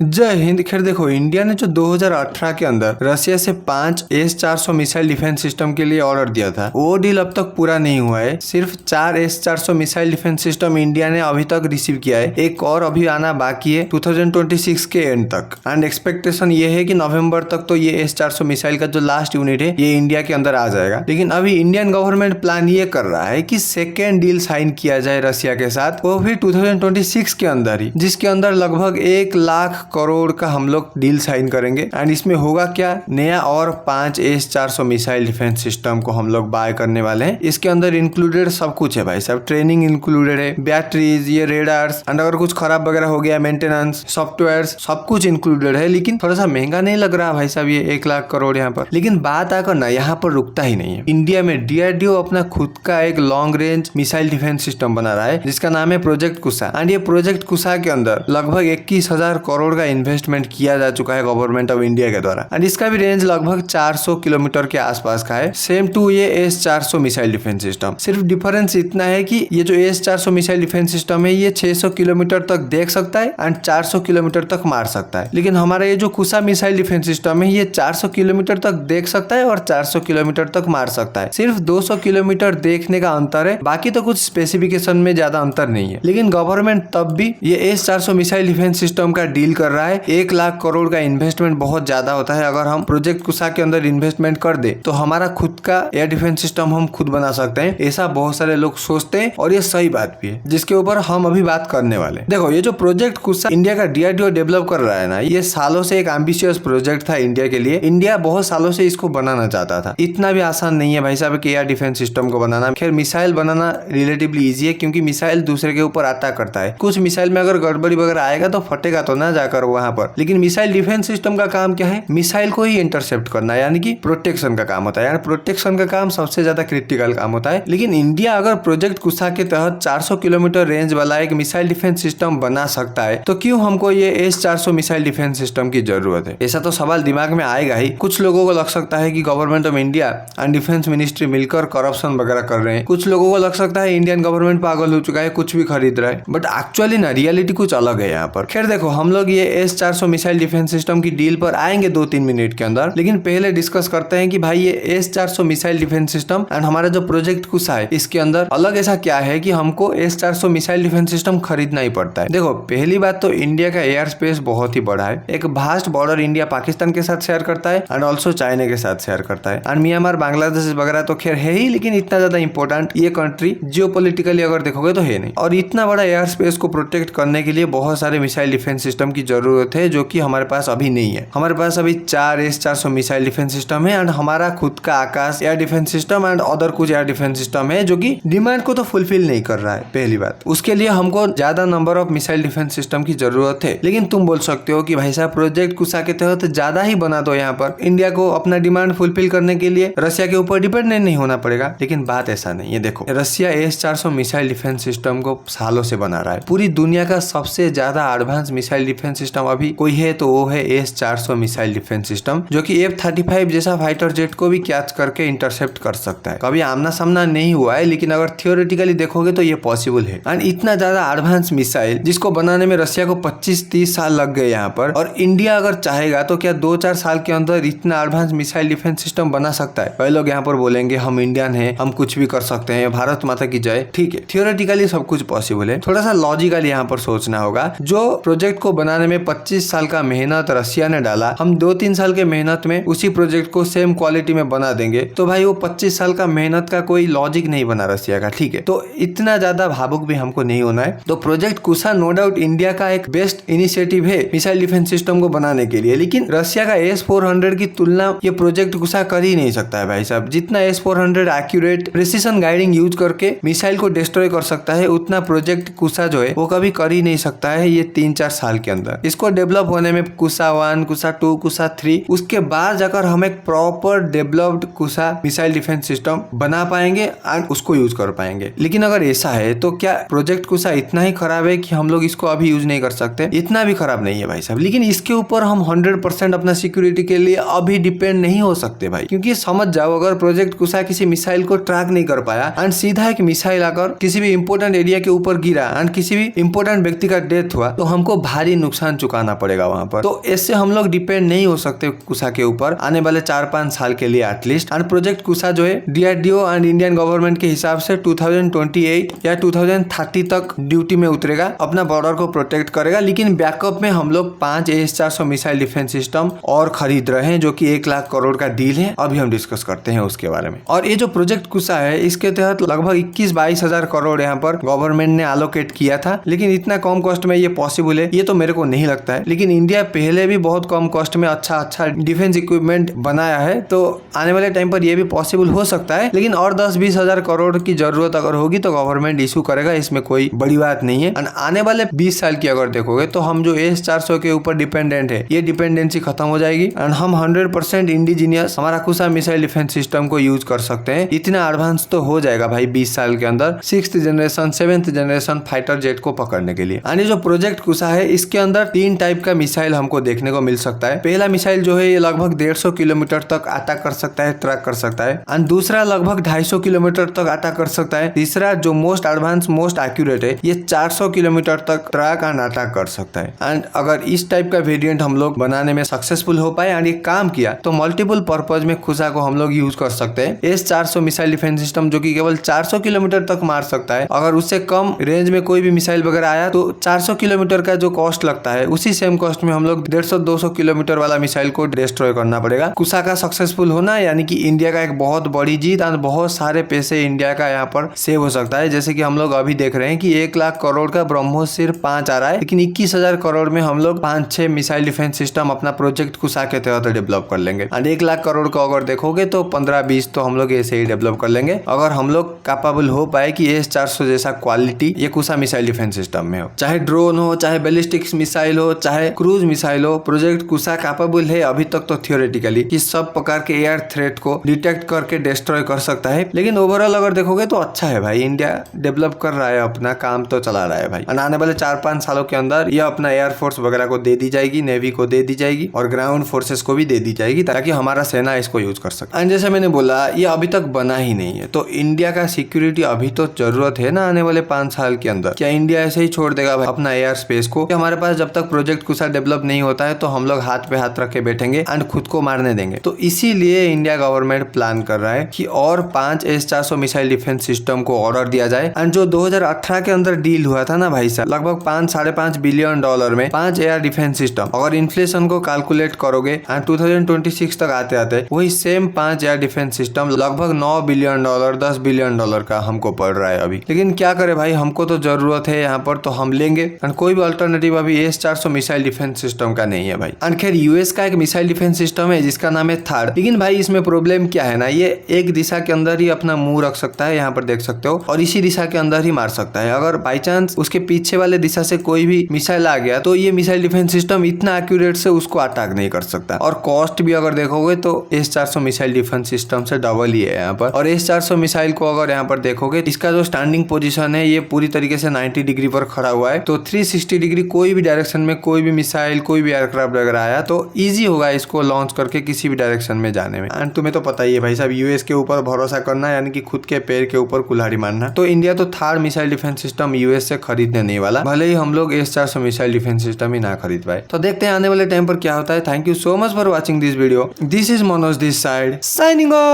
जय हिंद। खैर देखो, इंडिया ने जो 2018 के अंदर रशिया से 5 S-400 मिसाइल डिफेंस सिस्टम के लिए ऑर्डर दिया था, वो डील अब तक पूरा नहीं हुआ है। सिर्फ 4 S-400 missile defence system India ने अभी तक रिसीव किया है। एक और अभी आना बाकी है 2026 के एंड तक। एंड एक्सपेक्टेशन ये है कि नवंबर तक तो ये S-400 मिसाइल का जो लास्ट यूनिट है ये इंडिया के अंदर आ जाएगा। लेकिन अभी इंडियन गवर्नमेंट प्लान ये कर रहा है कि सेकेंड डील साइन किया जाए रशिया के साथ, वो भी 2026 के अंदर ही, जिसके अंदर लगभग 1 लाख करोड़ का हम लोग डील साइन करेंगे। एंड इसमें होगा क्या, नया और 5 S-400 मिसाइल डिफेंस सिस्टम को हम लोग बाय करने वाले हैं। इसके अंदर इंक्लूडेड सब कुछ है भाई साहब, ट्रेनिंग इंक्लूडेड है, बैटरीज, ये रेडार्स, एंड अगर कुछ खराब वगैरह हो गया मेंटेनेंस, सॉफ्टवेयर, सब कुछ इंक्लूडेड है। लेकिन थोड़ा सा महंगा नहीं लग रहा भाई साहब ये 1 लाख करोड़ यहाँ पर। लेकिन बात आकर ना यहाँ पर रुकता ही नहीं है। इंडिया में DRDO अपना खुद का एक long range missile defence system बना रहा है जिसका नाम है प्रोजेक्ट कुसा। एंड ये प्रोजेक्ट कुसा के अंदर लगभग 21,000 करोड़ का इन्वेस्टमेंट किया जा चुका है गवर्नमेंट ऑफ इंडिया के द्वारा। एंड इसका भी रेंज लगभग 400 किलोमीटर के आसपास का है। सेम टू ये S-400 मिसाइल डिफेंस सिस्टम। सिर्फ डिफरेंस इतना है कि ये जो S-400 मिसाइल डिफेंस सिस्टम है ये 600 किलोमीटर तक देख सकता है एंड 400 किलोमीटर तक मार सकता है। लेकिन हमारा ये जो कुसा मिसाइल डिफेंस सिस्टम है ये 400 किलोमीटर तक देख सकता है और 400 किलोमीटर तक मार सकता है। सिर्फ 200 किलोमीटर देखने का अंतर है, बाकी तो कुछ स्पेसिफिकेशन में ज्यादा अंतर नहीं है। लेकिन गवर्नमेंट तब भी ये S-400 मिसाइल डिफेंस सिस्टम का डील कर रहा है। 1 लाख करोड़ का इन्वेस्टमेंट बहुत ज्यादा होता है। अगर हम प्रोजेक्ट कुसा के अंदर इन्वेस्टमेंट कर दे तो हमारा खुद का एयर डिफेंस सिस्टम हम खुद बना सकते हैं। ऐसा बहुत सारे लोग सोचते हैं और ये सही बात भी है, जिसके ऊपर हम अभी बात करने वाले। देखो, ये जो प्रोजेक्ट कुसा इंडिया का DRDO डेवलप कर रहा है ना, ये सालों से एक एम्बिशियस प्रोजेक्ट था इंडिया के लिए। इंडिया बहुत सालों से इसको बनाना चाहता था। इतना भी आसान नहीं है भाई साहब कि एयर डिफेंस सिस्टम को बनाना। खैर, मिसाइल बनाना रिलेटिवली इजी है क्योंकि मिसाइल दूसरे के ऊपर अटैक करता है। कुछ मिसाइल में अगर गड़बड़ी वगैरह आएगा तो फटेगा तो ना जाकर वहां पर। लेकिन मिसाइल डिफेंस सिस्टम का काम क्या है, मिसाइल को ही इंटरसेप्ट करना, यानी कि प्रोटेक्शन का काम होता है। यानी प्रोटेक्शन का काम सबसे ज्यादा क्रिटिकल काम होता है। लेकिन इंडिया अगर प्रोजेक्ट कुसा के तहत 400 किलोमीटर रेंज वाला एक मिसाइल डिफेंस सिस्टम बना सकता है तो क्यों हमको ये S-400 मिसाइल डिफेंस सिस्टम की जरूरत है? ऐसा तो सवाल दिमाग में आएगा ही। कुछ लोगों को लग सकता है कि government of India and defence ministry मिलकर करप्शन वगैरह कर रहे हैं। कुछ लोगों को लग सकता है इंडियन गवर्नमेंट पागल हो चुका है, कुछ भी खरीद रहा है। बट एक्चुअली ना रियलिटी कुछ अलग है यहाँ पर। खैर देखो, हम लोग ये S-400 मिसाइल डिफेंस सिस्टम की डील पर आएंगे 2-3 मिनट के अंदर। लेकिन पहले डिस्कस करते हैं कि भाई ये S-400 missile defence system and हमारा जो प्रोजेक्ट कुसा है इसके अंदर अलग ऐसा क्या है कि हमको S-400 मिसाइल डिफेंस सिस्टम खरीदना ही पड़ता है। देखो, पहली बात तो इंडिया का एयर स्पेस बहुत ही बड़ा है। एक वास्ट बॉर्डर इंडिया पाकिस्तान के साथ शेयर करता है एंड ऑल्सो चाइना के साथ शेयर करता है। एंड म्यांमार, बांग्लादेश वगैरह तो खैर है ही, लेकिन इतना ज्यादा इंपॉर्टेंट ये कंट्री जियोपॉलिटिकली अगर देखोगे तो है नहीं। और इतना बड़ा एयर स्पेस को प्रोटेक्ट करने के लिए बहुत सारे मिसाइल डिफेंस सिस्टम की जरूरत है जो कि हमारे पास अभी नहीं है। हमारे पास अभी 4 S-400 मिसाइल डिफेंस सिस्टम है एंड हमारा खुद का Akash air defence system and other कुछ एयर डिफेंस सिस्टम है जो कि डिमांड को तो फुलफिल नहीं कर रहा है। पहली बात, उसके लिए हमको ज्यादा number of missile defence system की जरूरत है। लेकिन तुम बोल सकते हो कि भाई साहब प्रोजेक्ट कुसा के तहत ज्यादा ही बना दो, यहाँ पर इंडिया को अपना डिमांड फुलफिल करने के लिए रशिया के ऊपर डिपेंडेंट नहीं होना पड़ेगा। लेकिन बात ऐसा नहीं है। देखो, Russia S-400 missile defence system को सालों से बना रहा है। पूरी दुनिया का सबसे ज्यादा एडवांस मिसाइल डिफेंस सिस्टम अभी कोई है तो वो है S-400 मिसाइल डिफेंस सिस्टम, जो कि F-35 जैसा फाइटर जेट को भी कैच करके इंटरसेप्ट कर सकता है। कभी आमना सामना नहीं हुआ है, लेकिन अगर थियोरेटिकली देखोगे तो ये पॉसिबल है। एंड इतना ज्यादा एडवांस मिसाइल जिसको बनाने में रशिया को 25-30 साल लग गए यहाँ पर, और इंडिया अगर चाहेगा तो क्या 2-4 साल के अंदर इतना एडवांस मिसाइल डिफेंस सिस्टम बना सकता है? कई लोग यहाँ पर बोलेंगे हम इंडियन है, हम कुछ भी कर सकते हैं, भारत माता की जय। ठीक है, थियोरेटिकली सब कुछ पॉसिबल है। थोड़ा सा लॉजिकली यहाँ पर सोचना होगा। जो प्रोजेक्ट को बनाने में 25 साल का मेहनत रशिया ने डाला, हम 2-3 साल के मेहनत में उसी प्रोजेक्ट को सेम क्वालिटी में बना देंगे तो भाई वो 25 साल का मेहनत का कोई लॉजिक नहीं बना रशिया का। ठीक है, तो इतना ज्यादा भावुक भी हमको नहीं होना है। तो प्रोजेक्ट कुसा नो डाउट इंडिया का एक बेस्ट इनिशिएटिव है मिसाइल डिफेंस सिस्टम को बनाने के लिए। लेकिन रशिया का S-400 की तुलना ये प्रोजेक्ट कुसा कर ही नहीं सकता है भाई साहब। जितना S-400 accurate precision guiding use करके मिसाइल को डिस्ट्रॉय कर सकता है, उतना प्रोजेक्ट कुसा जो है वो कभी कर ही नहीं सकता है ये 3-4 साल के अंदर। इसको डेवलप होने में कुसा 1, कुसा 2, कुसा 3, उसके बाद जाकर हम एक प्रॉपर डेवलप्ड कुसा मिसाइल डिफेंस सिस्टम बना पाएंगे एंड उसको यूज कर पाएंगे। लेकिन अगर ऐसा है तो क्या प्रोजेक्ट कुसा इतना ही खराब है कि हम लोग इसको अभी यूज नहीं कर सकते? इतना भी खराब नहीं है भाई साहब। लेकिन इसके ऊपर हम 100% अपना सिक्योरिटी के लिए अभी डिपेंड नहीं हो सकते भाई, क्योंकि समझ जाओ अगर प्रोजेक्ट कुसा किसी मिसाइल को ट्रैक नहीं कर पाया एंड सीधा एक मिसाइल आकर किसी भी इंपोर्टेंट एरिया के ऊपर गिरा एंड किसी भी इंपोर्टेंट व्यक्ति का डेथ हुआ तो हमको भारी नुकसान नुकसान चुकाना पड़ेगा वहां पर। तो इससे हम लोग डिपेंड नहीं हो सकते कुसा के ऊपर आने वाले 4-5 साल के लिए एटलीस्ट। एंड प्रोजेक्ट कुसा जो है DRDO एंड इंडियन गवर्नमेंट के हिसाब से 2028 या 2030 तक ड्यूटी में उतरेगा, अपना बॉर्डर को प्रोटेक्ट करेगा। लेकिन बैकअप में हम लोग 5 AS400 मिसाइल डिफेंस सिस्टम और खरीद रहे हैं, जो कि 1 लाख करोड़ का डील है। अभी हम डिस्कस करते हैं उसके बारे में। और ये जो प्रोजेक्ट कुसा है, इसके तहत लगभग 21-22 हजार करोड़ यहाँ पर गवर्नमेंट ने एलोकेट किया था। लेकिन इतना कम कॉस्ट में ये पॉसिबल है, ये तो मेरे को नहीं लगता है। लेकिन इंडिया पहले भी बहुत कम कॉस्ट में अच्छा डिफेंस इक्विपमेंट बनाया है, तो आने वाले टाइम पर ये भी पॉसिबल हो सकता है। लेकिन और 10-20 हजार करोड़ की जरूरत अगर होगी तो गवर्नमेंट इशू करेगा, इसमें कोई बड़ी बात नहीं है। आने वाले 20 साल की अगर देखोगे तो हम जो AS400 के ऊपर डिपेंडेंट है, ये डिपेंडेंसी खत्म हो जाएगी एंड हम 100% इंडिजीनियस हमारा कुसा मिसाइल डिफेंस सिस्टम को यूज कर सकते हैं। इतना एडवांस तो हो जाएगा भाई 20 साल के अंदर 6th generation 7th generation fighter jet को पकड़ने के लिए। जो प्रोजेक्ट कुसा है, इसके अंदर 3 टाइप का मिसाइल हमको देखने को मिल सकता है। पहला मिसाइल जो है ये लगभग 150 किलोमीटर तक अटैक कर सकता है, ट्रैक कर सकता है। एंड दूसरा लगभग 250 किलोमीटर तक अटैक कर सकता है। तीसरा जो मोस्ट एडवांस मोस्ट एक्यूरेट है, ये 400 किलोमीटर तक ट्रैक एंड अटैक कर सकता है। एंड अगर इस टाइप का वेरिएंट हम लोग बनाने में सक्सेसफुल हो पाए एंड ये काम किया तो मल्टीपल पर्पज में खुसा को हम लोग यूज कर सकते हैं। AS400 मिसाइल डिफेंस सिस्टम जो कि केवल 400 किलोमीटर तक मार सकता है, अगर उससे कम रेंज में कोई भी मिसाइल वगैरह आया तो 400 किलोमीटर का जो कॉस्ट लगता है, उसी सेम कॉस्ट में हम लोग 150-200 किलोमीटर वाला मिसाइल को डिस्ट्रॉय करना पड़ेगा। कुसा का सक्सेसफुल होना यानी कि इंडिया का एक बहुत बड़ी जीत और बहुत सारे पैसे इंडिया का यहाँ पर सेव हो सकता है। जैसे कि हम लोग अभी देख रहे हैं कि 1 लाख करोड़ का ब्रह्मोस सिर्फ 5 आ रहा है, लेकिन 21,000 करोड़ में हम लोग 5-6 मिसाइल डिफेंस सिस्टम अपना प्रोजेक्ट कुसा के तहत डेवलप कर लेंगे। एंड 1 लाख करोड़ को अगर देखोगे तो 15-20 तो हम लोग ऐसे ही डेवलप कर लेंगे, अगर हम लोग कैपेबल हो पाए कि AS400 जैसा क्वालिटी ये कुसा मिसाइल डिफेंस सिस्टम में हो। चाहे ड्रोन हो, चाहे बैलिस्टिक्स मिसाइल हो, चाहे क्रूज मिसाइल हो, प्रोजेक्ट कुसा कैपेबल है अभी तक तो थियोरेटिकली कि सब प्रकार के एयर थ्रेट को डिटेक्ट करके डिस्ट्रॉय कर सकता है। लेकिन ओवरऑल अगर देखोगे तो अच्छा है भाई, इंडिया डेवलप कर रहा है, अपना काम तो चला रहा है भाई। आने वाले 4-5 सालों के अंदर ये अपना एयरफोर्स वगैरह को दे दी जाएगी, नेवी को दे दी जाएगी और ग्राउंड फोर्सेस को भी दे दी जाएगी, ताकि हमारा सेना इसको यूज कर सके। एंड जैसे मैंने बोला, ये अभी तक बना ही नहीं है, तो इंडिया का सिक्योरिटी अभी तो जरूरत है ना आने वाले 5 साल के अंदर। क्या इंडिया ऐसे ही छोड़ देगा भाई अपना एयर स्पेस को? हमारे पास जब तक प्रोजेक्ट कुछ डेवलप नहीं होता है तो हम लोग हाथ पे हाथ रख के बैठेंगे एंड खुद को मारने देंगे। तो इसीलिए इंडिया गवर्नमेंट प्लान कर रहा है कि और 5 AS400 मिसाइल डिफेंस सिस्टम को ऑर्डर दिया जाए। एंड जो 2018 के अंदर डील हुआ था ना भाई साहब, लगभग $5-5.5 बिलियन में 5 एयर डिफेंस सिस्टम, अगर इन्फ्लेशन को कैलकुलेट करोगे एंड 2026 तक आते आते वही सेम 5 एयर डिफेंस सिस्टम लगभग $9 बिलियन $10 बिलियन का हमको पड़ रहा है अभी। लेकिन क्या करे भाई, हमको तो जरूरत है यहाँ पर, तो हम लेंगे। एंड कोई भी अल्टरनेटिव अभी AS400 मिसाइल डिफेंस सिस्टम का नहीं है भाई। एंड खैर यूएस का एक मिसाइल डिफेंस सिस्टम है जिसका नाम है थार्ड। लेकिन भाई इसमें प्रॉब्लम क्या है ना, ये एक दिशा के अंदर ही अपना मुंह रख सकता है, यहाँ पर देख सकते हो, और इसी दिशा के अंदर ही मार सकता है। अगर बाई चांस उसके पीछे वाले दिशा से कोई भी मिसाइल आ गया तो ये मिसाइल डिफेंस सिस्टम इतना एक्यूरेट से उसको अटैक नहीं कर सकता। और कॉस्ट भी अगर देखोगे तो AS400 मिसाइल डिफेंस सिस्टम से डबल ही है यहाँ पर। और AS400 मिसाइल को अगर यहाँ पर देखोगे, इसका जो स्टैंडिंग पोजीशन है ये पूरी तरीके से 90 डिग्री पर खड़ा हुआ है, तो 360 डिग्री कोई भी डायरेक्शन में कोई भी मिसाइल कोई भी एयरक्राफ्ट वगैरह आया तो इजी होगा इसको लॉन्च करके किसी भी डायरेक्शन में जाने में। एंड तुम्हें तो पता ही है भाई साहब, यूएस के ऊपर भरोसा करना यानी कि खुद के पैर के ऊपर कुल्हाड़ी मारना। तो इंडिया तो third missile defence system US से खरीदने नहीं वाला, भले ही हम लोग AS400 मिसाइल डिफेंस सिस्टम ही ना खरीद पाए। तो देखते हैं आने वाले टाइम पर क्या होता है। Thank you so much for watching this video. This is Manoj this side signing off.